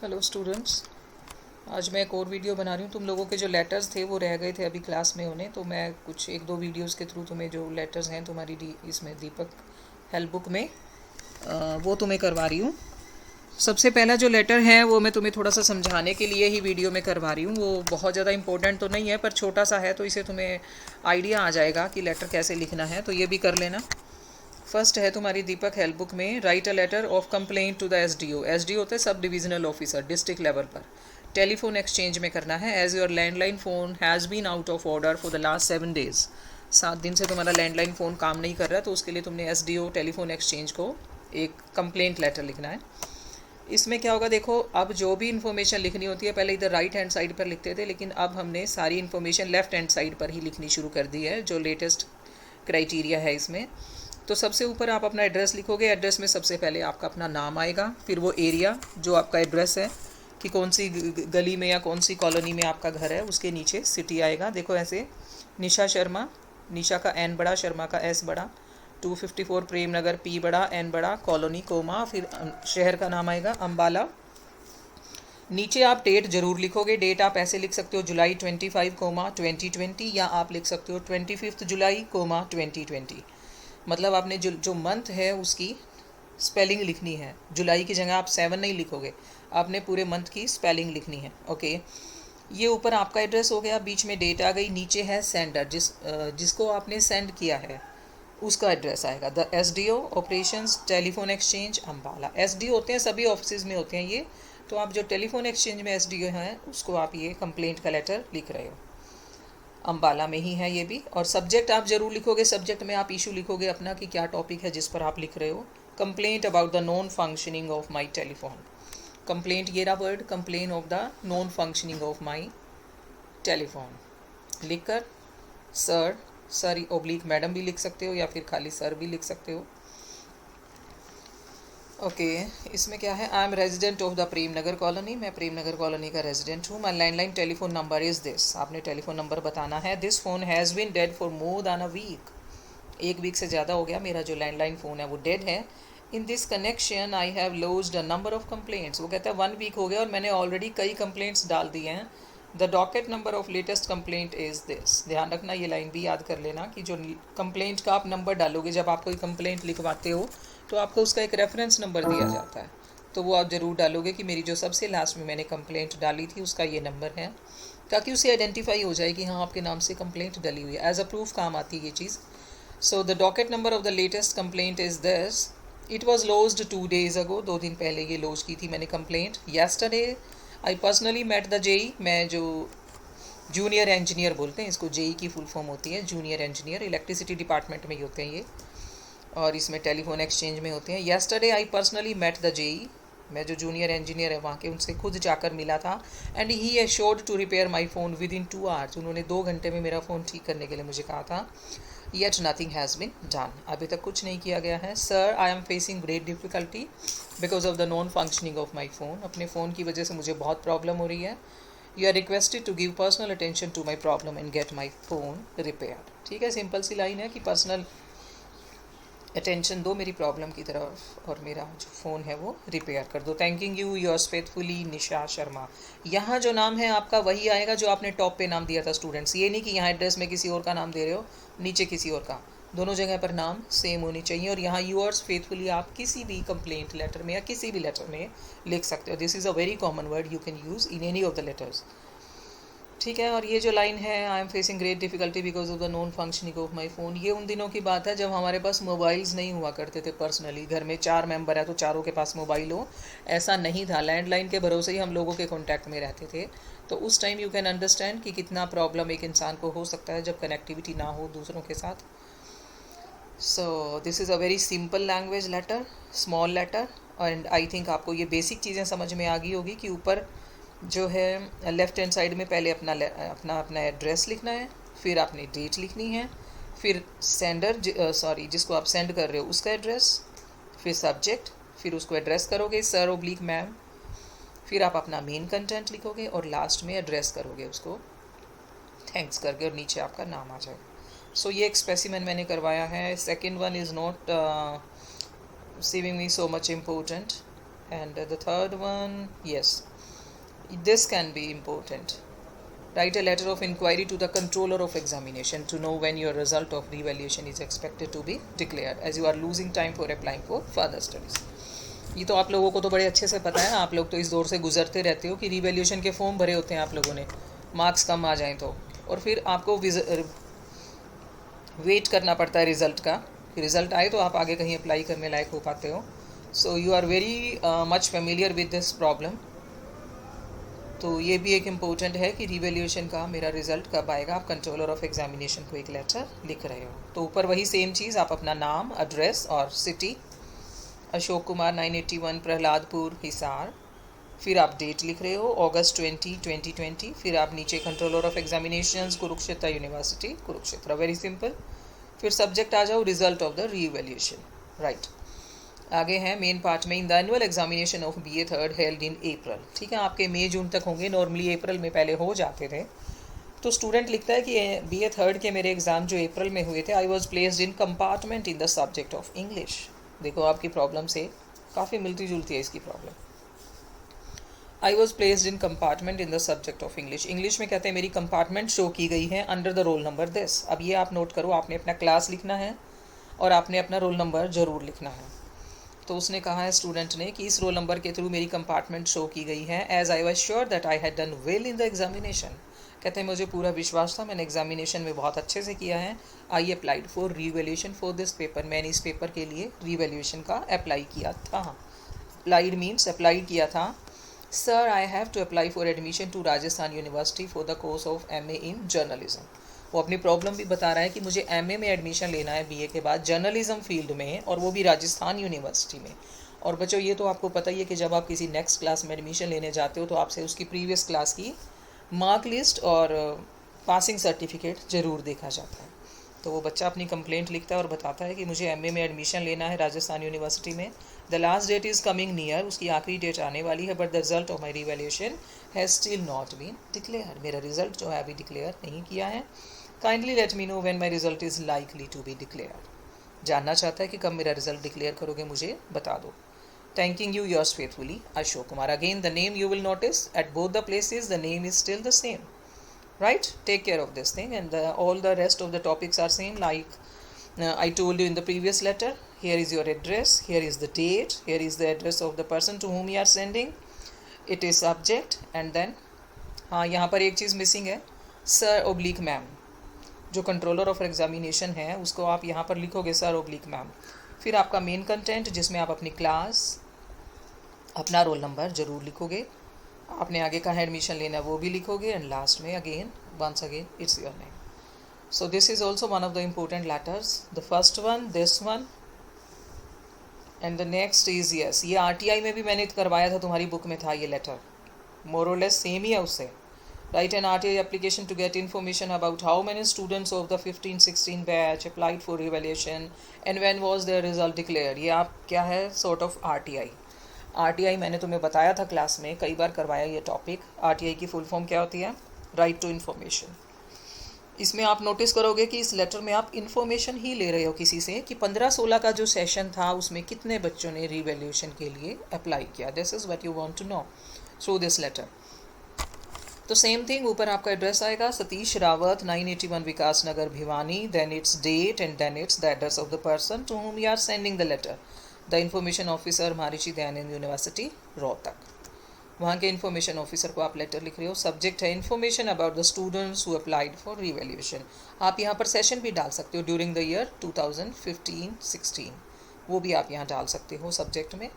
Hello students. आज मैं एक और वीडियो बना रही हूँ। तुम लोगों के जो लेटर्स थे वो रह गए थे अभी क्लास में होने, तो मैं कुछ एक दो वीडियोस के थ्रू तुम्हें जो लेटर्स हैं तुम्हारी इसमें दीपक हेल्प बुक में वो तुम्हें करवा रही हूँ। सबसे पहला जो लेटर है वो मैं तुम्हें थोड़ा सा समझाने के लिए ही वीडियो में करवा रही हूँ। वो बहुत ज़्यादा इंपॉर्टेंट तो नहीं है पर छोटा सा है, तो इसे तुम्हें आइडिया आ जाएगा कि लेटर कैसे लिखना है, तो ये भी कर लेना। फर्स्ट है तुम्हारी दीपक हेल्प बुक में, write a letter of complaint to the SDO. SDO होता है sub divisional officer, district level पर। टेलीफोन एक्सचेंज में करना है। As your landline phone has been out of order for the last 7 days। 7 दिन से तुम्हारा लैंडलाइन फ़ोन काम नहीं कर रहा, तो उसके लिए तुमने एसडीओ टेलीफोन एक्सचेंज को एक कंप्लेंट लेटर लिखना है। इसमें क्या होगा देखो, अब जो भी इन्फॉर्मेशन लिखनी होती है पहले इधर राइट हैंड साइड पर लिखते थे, लेकिन अब हमने सारी इन्फॉर्मेशन लेफ्ट हैंड साइड पर ही लिखनी शुरू कर दी है, जो लेटेस्ट क्राइटेरिया है इसमें। तो सबसे ऊपर आप अपना एड्रेस लिखोगे। एड्रेस में सबसे पहले आपका अपना नाम आएगा, फिर वो एरिया जो आपका एड्रेस है कि कौन सी गली में या कौन सी कॉलोनी में आपका घर है, उसके नीचे सिटी आएगा। देखो ऐसे, निशा शर्मा, निशा का एन बड़ा, शर्मा का एस बड़ा, 254 प्रेम नगर, पी बड़ा, एन बड़ा, कॉलोनी, कोमा, फिर शहर का नाम आएगा अम्बाला। नीचे आप डेट ज़रूर लिखोगे। डेट आप ऐसे लिख सकते हो जुलाई 25 कोमा 2020, या आप लिख सकते हो 25 जुलाई कोमा 2020। मतलब आपने जो मंथ है उसकी स्पेलिंग लिखनी है। जुलाई की जगह आप 7 नहीं लिखोगे, आपने पूरे मंथ की स्पेलिंग लिखनी है। ओके, ये ऊपर आपका एड्रेस हो गया, बीच में डेट आ गई, नीचे है सेंडर, जिसको आपने सेंड किया है उसका एड्रेस आएगा। The SDO operations telephone exchange Ambala. SDO होते हैं सभी ऑफिस में होते हैं ये, तो आप जो टेलीफोन एक्सचेंज में एसडीओ हैं उसको आप ये कंप्लेंट का लेटर लिख रहे हो। अम्बाला में ही है ये भी। और सब्जेक्ट आप ज़रूर लिखोगे। सब्जेक्ट में आप इशू लिखोगे अपना कि क्या टॉपिक है जिस पर आप लिख रहे हो। Complaint about the non functioning of my telephone. Complaint, ये रहा word, complain of the non functioning of my telephone लिखकर सर, सर ओब्लिक मैडम भी लिख सकते हो या फिर खाली सर भी लिख सकते हो। ओके, इसमें क्या है, I am resident of the Prem Nagar colony. मैं प्रेम नगर कॉलोनी का रेजिडेंट हूँ। My landline telephone number is this. आपने टेलीफोन नंबर बताना है। This phone has been dead for more than a week. 1 week से ज़्यादा हो गया मेरा जो लैंडलाइन फ़ोन है वो डेड है। In this connection I have lodged a number of complaints. वो कहता है 1 वीक हो गया और मैंने ऑलरेडी कई कंप्लेंट्स डाल दिए हैं। The docket number of latest complaint is this. ध्यान रखना, ये लाइन भी याद कर लेना कि जो कंप्लेंट का आप नंबर डालोगे, जब आप कोई कंप्लेंट लिखवाते हो तो आपको उसका एक रेफरेंस नंबर दिया जाता है, तो वो आप ज़रूर डालोगे कि मेरी जो सबसे लास्ट में मैंने कंप्लेंट डाली थी उसका ये नंबर है, ताकि उसे आइडेंटिफाई हो जाए कि हाँ आपके नाम से कंप्लेंट डली हुई है। एज अ प्रूफ काम आती है ये चीज़। So the docket number of the latest complaint is this. It was lodged 2 days ago. 2 दिन पहले ये लॉज की थी मैंने complaint. Yesterday I personally met the JE. मैं जो जूनियर इंजीनियर बोलते हैं इसको, जेई की फुल फॉर्म होती है जूनियर इंजीनियर, इलेक्ट्रिसिटी डिपार्टमेंट में ही होते हैं ये, और इसमें टेलीफोन एक्सचेंज में होते हैं। Yesterday I personally met the JE. मैं जो जूनियर इंजीनियर है वहाँ के, उनसे खुद जाकर मिला था। And he assured to repair my phone within 2 hours। उन्होंने 2 घंटे में मेरा फ़ोन ठीक करने के लिए मुझे कहा था। Yet nothing has been done. अभी तक कुछ नहीं किया गया है। Sir, I am facing great difficulty because of the non functioning of my phone. अपने फ़ोन की वजह से मुझे बहुत प्रॉब्लम हो रही है। You are requested to give personal attention to my problem and get my phone repair. ठीक है, सिंपल सी लाइन है कि पर्सनल अटेंशन दो मेरी प्रॉब्लम की तरफ और मेरा जो फ़ोन है वो रिपेयर कर दो। Thanking you, yours faithfully Nisha Sharma. यहाँ जो नाम है आपका वही आएगा जो आपने टॉप पे नाम दिया था स्टूडेंट्स। ये नहीं कि यहाँ एड्रेस में किसी और का नाम दे रहे हो, नीचे किसी और का। दोनों जगह पर नाम सेम होनी चाहिए। और यहाँ योर्स फेथफुली आप किसी भी कंप्लेंट लेटर में या किसी भी लेटर में लिख सकते हो। This is a very common word you can use in any of the letters. ठीक है, और ये जो लाइन है, I am facing great difficulty because of the non functioning of my phone, ये उन दिनों की बात है जब हमारे पास मोबाइल्स नहीं हुआ करते थे। पर्सनली घर में 4 मेंबर है तो चारों के पास मोबाइल हो, ऐसा नहीं था। लैंडलाइन के भरोसे ही हम लोगों के कॉन्टैक्ट में रहते थे। तो उस टाइम यू कैन अंडरस्टैंड कि कितना प्रॉब्लम एक इंसान को हो सकता है जब कनेक्टिविटी ना हो दूसरों के साथ। So this is a very simple language letter, small letter. And I think आपको ये बेसिक चीज़ें समझ में आ गई होगी कि ऊपर जो है लेफ़्ट हैंड साइड में पहले अपना एड्रेस लिखना है, फिर आपने डेट लिखनी है, फिर सेंडर जिसको आप सेंड कर रहे हो उसका एड्रेस, फिर सब्जेक्ट, फिर उसको एड्रेस करोगे सर ओब्लिक मैम, फिर आप अपना मेन कंटेंट लिखोगे और लास्ट में एड्रेस करोगे उसको थैंक्स करके, और नीचे आपका नाम आ जाएगा। सो ये एक स्पेसिमेन मैंने करवाया है। Second one is not seeming me so much important. And the third one, yes, this can be important. Write a letter of inquiry to the controller of examination to know when your result of revaluation is expected to be declared, as you are losing time for applying for further studies. ये तो आप लोगों को तो बड़े अच्छे से पता है, आप लोग तो इस दौर से गुजरते रहते हो कि रिवैल्यूएशन के फॉर्म भरे होते हैं आप लोगों ने, मार्क्स कम आ जाएं तो, और फिर आपको वेट करना पड़ता है रिज़ल्ट का, कि रिज़ल्ट आए तो आप आगे कहीं अप्लाई करने लायक हो पाते हो. So you are very much familiar with this problem. तो ये भी एक इम्पोर्टेंट है कि रिवैल्यूएशन का मेरा रिज़ल्ट कब आएगा. आप कंट्रोलर ऑफ एग्जामिनेशन को एक लेटर लिख रहे हो, तो ऊपर वही सेम चीज़, आप अपना नाम, एड्रेस और सिटी, अशोक कुमार 981 प्रहलादपुर हिसार, फिर आप डेट लिख रहे हो अगस्त 2020, फिर आप नीचे controller of examinations Kurukshetra university Kurukshetra, very simple. फिर सब्जेक्ट आ जाओ result of the revaluation. Right, आगे हैं मेन पार्ट में. In the annual examination of BA third held in April. ठीक है, आपके मई जून तक होंगे, नॉर्मली अप्रैल में पहले हो जाते थे. तो स्टूडेंट लिखता है कि BA थर्ड के मेरे एग्ज़ाम जो अप्रैल में हुए थे, I was placed in compartment in the subject of English. देखो आपकी प्रॉब्लम से काफ़ी मिलती जुलती है इसकी problem. I was placed in compartment in the subject of English. English में कहते हैं मेरी कंपार्टमेंट शो की गई है under the roll number this. अब ये आप नोट करो, आपने अपना क्लास लिखना है और आपने अपना रोल नंबर ज़रूर लिखना है. तो उसने कहा है स्टूडेंट ने कि इस रोल नंबर के थ्रू मेरी कंपार्टमेंट शो की गई है, as I was sure that I had done well in the examination. कहते हैं मुझे पूरा विश्वास था, मैंने एग्जामिनेशन में बहुत अच्छे से किया है. I applied for revaluation for this paper. मैंने इस पेपर के लिए रीवैल्यूएशन का अप्लाई किया था. अप्लाइड मीन्स अप्लाई किया था. Sir I have to apply for admission to Rajasthan university for the course of MA in journalism. वो अपनी प्रॉब्लम भी बता रहा है कि मुझे MA में एडमिशन लेना है BA के बाद जर्नलिज्म फील्ड में, और वो भी राजस्थान यूनिवर्सिटी में. और बच्चों ये तो आपको पता ही है कि जब आप किसी नेक्स्ट क्लास में एडमिशन लेने जाते हो तो आपसे उसकी प्रीवियस क्लास की मार्क लिस्ट और पासिंग सर्टिफिकेट ज़रूर देखा जाता है. तो वो बच्चा अपनी कंप्लेंट लिखता है और बताता है कि मुझे MA में एडमिशन लेना है राजस्थान यूनिवर्सिटी में. The last date is coming near, उसकी आखिरी डेट आने वाली है, but the result of my revaluation has still not been declare. मेरा रिजल्ट जो है अभी डिक्लेयर नहीं किया है. Kindly let me know when my result is likely to be declare. जानना चाहता है कि कब मेरा रिजल्ट डिक्लेयर करोगे, मुझे बता दो. Thanking you, yours faithfully, Ashok Kumar. Again, the name you will notice at both the places, the name is still the same. Right? Take care of this thing, and all the rest of the topics are same. Like I told you in the previous letter, here is your address, here is the date, here is the address of the person to whom you are sending. It is subject, and then हाँ यहाँ पर एक चीज़ missing है, sir oblique ma'am. जो controller of examination है उसको आप यहाँ पर लिखोगे सर ओब्लिक मैम. फिर आपका मेन कंटेंट जिसमें आप अपनी क्लास, अपना रोल नंबर ज़रूर लिखोगे, आपने आगे कहाँ एडमिशन लेना है वो भी लिखोगे, एंड लास्ट में again once again it's your name. So this is also one of the important letters. The first one, this one, and the next is yes. ये RTI में भी मैंने करवाया था, तुम्हारी बुक में था ये लेटर, मोर और लेस सेम ही है उससे. Write an RTI application to get information about how many students of the 15-16 batch applied for revaluation and when was their result declared. ये आप क्या है, sort of RTI. RTI मैंने तुम्हें बताया था क्लास में, कई बार करवाया ये टॉपिक. RTI की फुल फॉर्म क्या होती है, राइट टू इन्फॉर्मेशन. इसमें आप नोटिस करोगे कि इस लेटर में आप इन्फॉर्मेशन ही ले रहे हो किसी से कि 15-16 का जो सेशन था उसमें कितने बच्चों ने रिवैल्यूएशन के लिए अप्लाई किया. This is what you want to know through this letter. तो सेम थिंग, ऊपर आपका एड्रेस आएगा Satish Rawat 981 Vikas Nagar Bhiwani, then it's date and then it's the address of the person to whom you are sending the letter. The information officer Maharshi Dayanand university Rohtak. वहाँ के information officer को आप letter लिख रहे हो. सब्जेक्ट है information about the students who applied for revaluation. आप यहाँ पर सेशन भी डाल सकते हो ड्यूरिंग द ईयर 2015-16, वो भी आप यहाँ डाल सकते हो सब्जेक्ट में.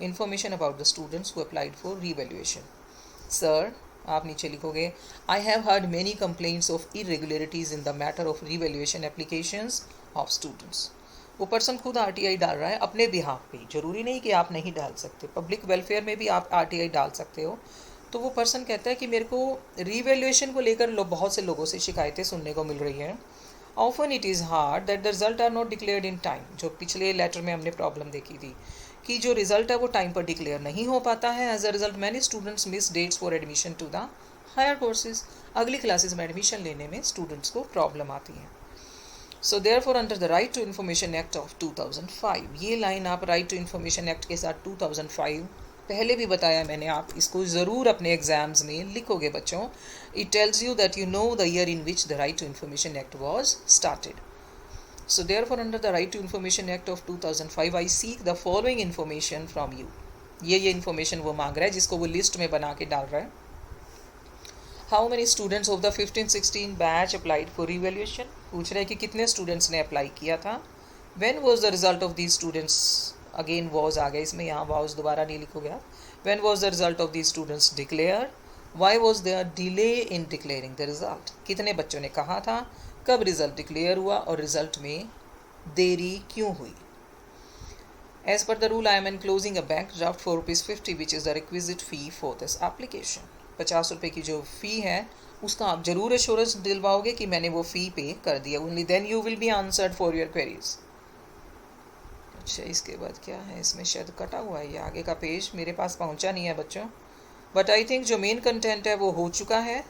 Information about the students who applied for revaluation. Sir आप नीचे लिखोगे I have heard many complaints of irregularities in the matter of revaluation applications of students. वो पर्सन खुद RTI डाल रहा है अपने बिहाफ पे, जरूरी नहीं कि आप नहीं डाल सकते, पब्लिक वेलफेयर में भी आप RTI डाल सकते हो. तो वो पर्सन कहता है कि मेरे को रिवैल्यूएशन को लेकर बहुत से लोगों से शिकायतें सुनने को मिल रही हैं. Often it is hard that the result are not declared in time. जो पिछले लेटर में हमने प्रॉब्लम देखी थी कि जो रिजल्ट है वो टाइम पर डिक्लेयर नहीं हो पाता है. As a result many students miss dates for admission to the higher courses. अगली क्लासेस में एडमिशन लेने में स्टूडेंट्स को प्रॉब्लम आती है. So therefore under the right to information act of 2005, ये लाइन आप राइट टू इन्फॉर्मेशन एक्ट के साथ 2005 पहले भी बताया मैंने, आप इसको ज़रूर अपने एग्जाम्स में लिखोगे बच्चों. It tells you that you know the year in which the right to information act was started. So therefore under the Right to Information Act of 2005 I seek the following information from you. ये information वो मांग रहा है जिसको वो list में बना के डाल रहा है. How many students of the 15-16 batch applied for revaluation? पूछ रहा है कि कितने स्टूडेंट्स ने अप्लाई किया था. When was the result of these students? Again was आ गया इसमें, यहाँ was दोबारा नहीं लिखोगे आप. When was the result of these students declared? Why was there delay in declaring the result? कितने बच्चों ने कहा था, कब रिजल्ट डिक्लेयर हुआ और रिजल्ट में देरी क्यों हुई. As per the rule I am enclosing a bank draft for ₹50 which is the requisite fee for this application. 50 रुपये की जो फ़ी है उसका आप जरूर एश्योरेंस दिलवाओगे कि मैंने वो फ़ी पे कर दिया. Only then you will be answered for your queries. अच्छा, इसके बाद क्या है, इसमें शायद कटा हुआ है ये आगे का पेज, मेरे पास पहुंचा नहीं है बच्चों. बट आई थिंक जो मेन कंटेंट है वो हो चुका है.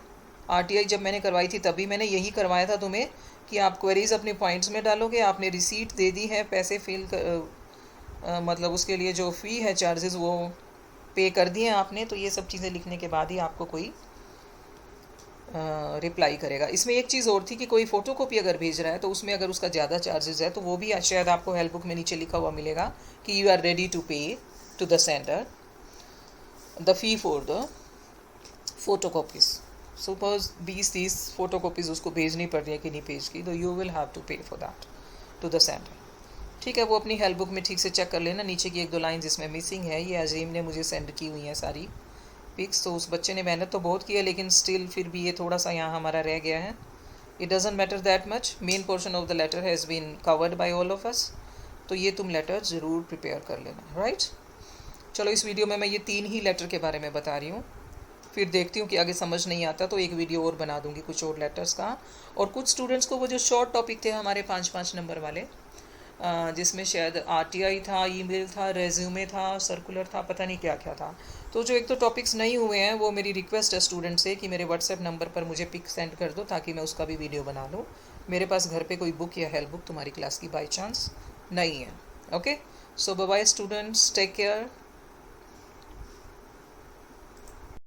आरटीआई जब मैंने करवाई थी तभी मैंने यही करवाया था तुम्हें कि आप क्वेरीज अपने पॉइंट्स में डालोगे. आपने रिसीट दे दी है, पैसे फिल मतलब उसके लिए जो फ़ी है, चार्जेस वो पे कर दिए हैं आपने. तो ये सब चीज़ें लिखने के बाद ही आपको कोई रिप्लाई करेगा. इसमें एक चीज़ और थी कि कोई फ़ोटोकॉपी अगर भेज रहा है तो उसमें अगर उसका ज़्यादा चार्जेस है तो वो भी शायद आपको हेल्प बुक में नीचे लिखा हुआ मिलेगा कि you are ready to pay to the centre the fee for the photocopies. Suppose 20-30 photocopies उसको भेजनी पड़ रही है किन्हीं पेज की, तो you will have to pay for that to the centre. ठीक है, वो अपनी हेल्प बुक में ठीक से चेक कर लेना. नीचे की 1-2 लाइन जिसमें मिसिंग है, ये अजीम ने मुझे सेंड की हुई हैं सारी पिक्स. तो उस बच्चे ने मेहनत तो बहुत की है लेकिन स्टिल फिर भी ये थोड़ा सा यहाँ हमारा रह गया है. It doesn't matter that much. Main portion of the letter has been covered by all of us. तो ये तुम लेटर ज़रूर प्रिपेयर कर लेना. राइट, चलो इस वीडियो में मैं ये 3 ही लेटर के बारे में बता रही हूँ. फिर देखती हूँ कि आगे समझ नहीं आता तो एक वीडियो और बना दूँगी कुछ और लेटर्स का. और कुछ स्टूडेंट्स को वो जो शॉर्ट टॉपिक थे हमारे 5-5 नंबर वाले, जिसमें शायद आरटीआई था, ईमेल था, रेज्यूमे था, सर्कुलर था, पता नहीं क्या क्या था. तो जो एक तो टॉपिक्स नहीं हुए हैं वो मेरी रिक्वेस्ट है स्टूडेंट से कि मेरे व्हाट्सएप नंबर पर मुझे पिक सेंड कर दो ताकि मैं उसका भी वीडियो बना लूँ. मेरे पास घर पे कोई बुक या हेल्प बुक तुम्हारी क्लास की बाई चांस नहीं है. Okay, so bye bye students, take care.